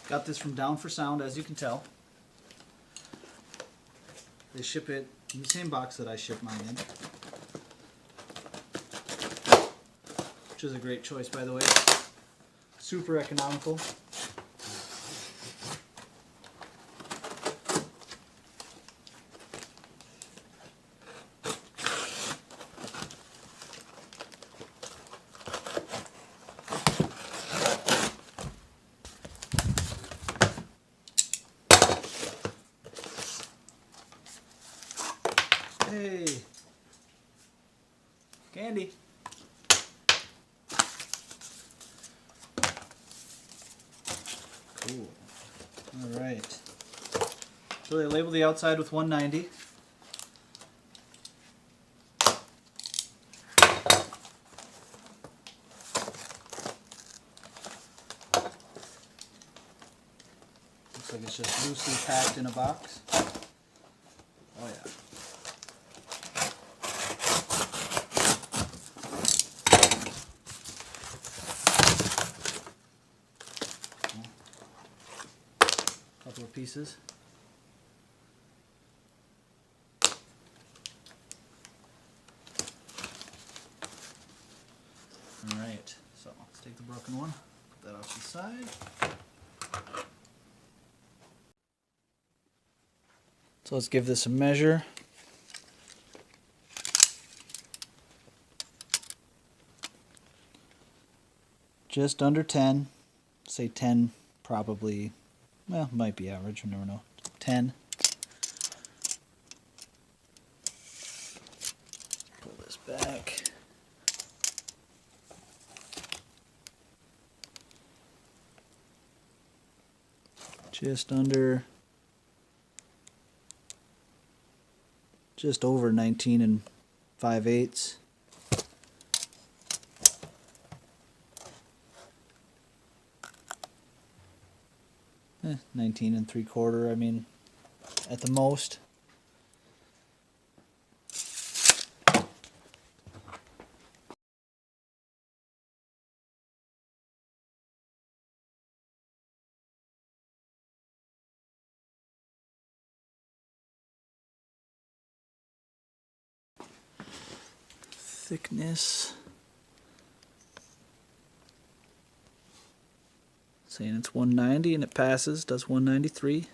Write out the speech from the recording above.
Got this from Down for Sound, as you can tell. They ship it in the same box that I ship mine in, which is a great choice, by the way. Super economical. Hey, candy. Cool. All right. So they label the outside with 190. Looks like it's just loosely packed in a box. Oh yeah. Couple of pieces. Alright, so let's take the broken one, put that off to the side. So let's give this a measure. Just under 10, say 10 probably. Well, might be average, you never know. 10. Pull this back. Just under, just over 19 5/8. 19 3/4, I mean, at the most. Thickness. Saying it's 190 and it passes, does 193.